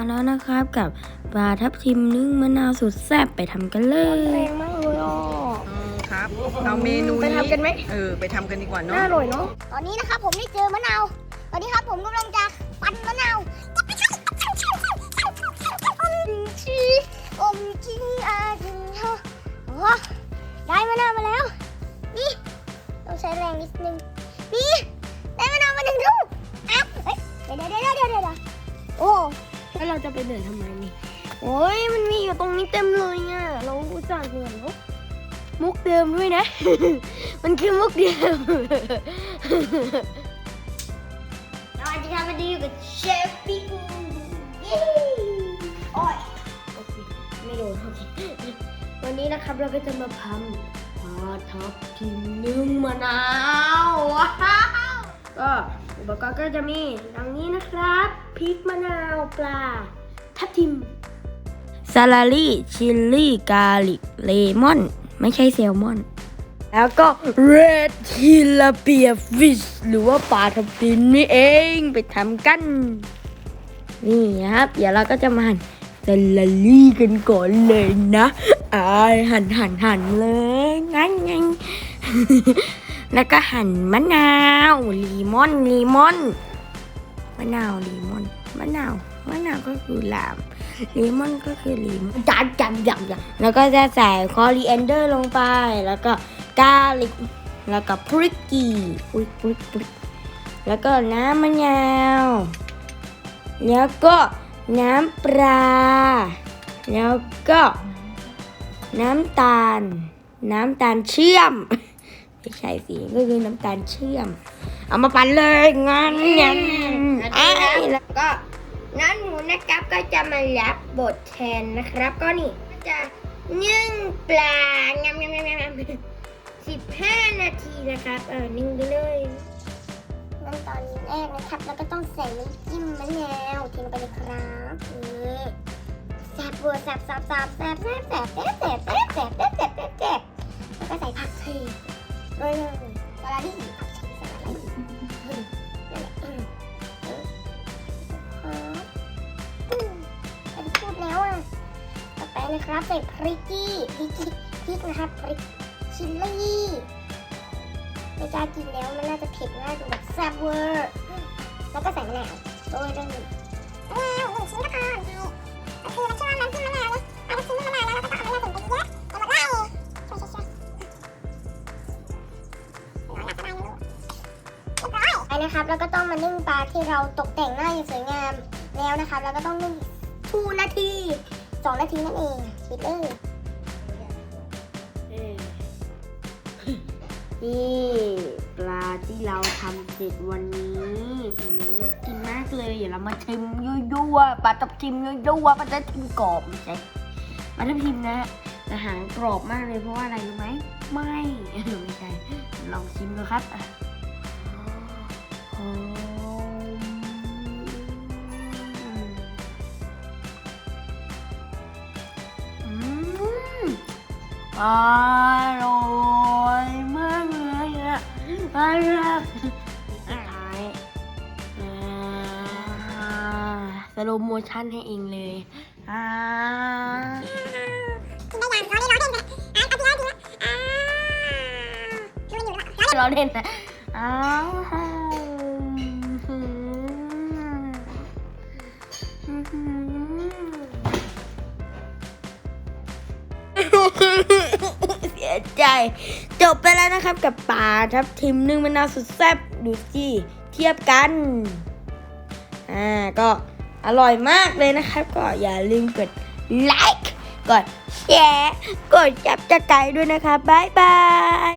มาแล้วนะครับกับปลาทับทิมนึ่งมะนาวสุดแซ่บไปทำกันเลยแรงมากเลยอ่ะครับเอาเมนูนี้ไปทำกันไหมไปทำกันดีกว่าเนาะน่าอร่อยเนาะตอนนี้นะครับผมได้เจอมะนาวตอนนี้ครับผมกำลังจะปั่นมะนาวอมจีอาจิงฮะโอ้ได้มะนาวมาแล้วนี่ต้องใช้แรงนิดนึงนี่ได้มะนาวมา1 ลูกอัพเดี๋ยวโอ้แล้วเราจะไปเดินทำไมนี่โอ้ยมันมีอยู่ตรงนี้เต็มเลยอ่ะเราอุตส่าห์เดินเนาะมุกเดิมด้วยนะ มันคือมุกเดิมเราจะทำมาดีกับเชฟปิ๊กโอ้ยโอเคไม่โดนโอเควันนี้นะครับเราก็จะมาทำปลาทับทิมนึ่งมะนาวว้าวก็อุปกรณ์ก็จะมีดังนี้นะครับพริกมะนาวปลาทับทิมซาลารี่ชิลลี่กาลิกเลมอนไม่ใช่แซลมอนแล้วก็ Red Tilapia Fish หรือว่าปลาทับทิมนี่เองไปทำกันนี่ครับเดี๋ยวเราก็จะมาหั่นซาลารี่กันก่อนเลยนะหั่นเลยงั้น แล้วก็หั่นมะนาวลีมอนมะนาวลีมอนมะนาวก็คือลามลีมอนก็คือลีมอนจังแล้วก็จะใส่คอรีแอนเดอร์ลงไปแล้วก็กาลิกแล้วก็พริกกี้แล้วก็น้ำมะนาวแล้วก็น้ำปลาแล้วก็น้ำตาลเชื่อมไม่ใช่สิก็คือน้ำตาลเชื่อมเอามาปั่นเลยงั้นแล้วก็นั้นหมูนะครับก็จะมารับบทแทนนะครับก็นี่จะนึ่งปลางาม15 นาทีนะครับนึ่งไปเลยขั้นตอนแรกนะครับแล้วก็ต้องใส่น้ำจิ้มมะนาวทิ้งไปเลยครับนี่แซ่บบัวแซ่บแล้วก็ใส่ผักชีเลยสลัดที่ผักชีสลัดที่พูดแล้วอ่ะต่อไปนะครับใส่พริกนะครับพริกชิลลี่ไม่กล้ากินแล้วมันน่าจะเผ็ดน่าดูแบบแซ่บเวอร์แล้วก็ใส่มะนาวโรยด้วย1 ชิ้นก็พอคือมันชื่อว่าน้ำจิ้มมะนาวนะเอาไปจิ้มมะนาวแล้วเราก็ต้องเอามะนาวถึงไปเยอะจะหมดได้ไปนะครับแล้วก็ต้องมานึ่งปลาที่เราตกแต่งหน้าอย่างสวยงามแล้วนะครับแล้วก็ต้องนึ่ง2 นาที2 นาทีนั่นเองคิดเลยนี่ปลาที่เราทำเสร็จวันนี้น่ากินมากเลยเดี๋ยวเรามาชิมยั่วปลาทับทิมยั่วปลาทับทิมกรอบไม่ใช่ปลาทับทิมนะอาหารกรอบมากเลยเพราะว่าอะไรรู้ไหมไม่ใช่ลองชิมดูครับอร่อยมากเลยอ่ะอร่อยสโลโมชั่นให้เองเลยเราเล่นนะเสียใจจบไปแล้วนะครับกับปลาทับทิมนึ่งมะนาวสุดแซ่บดูสิเทียบกันก็อร่อยมากเลยนะครับก็อย่าลืมกดไลค์กดแชร์กดจับตะไคร้ด้วยนะคะบ๊ายบาย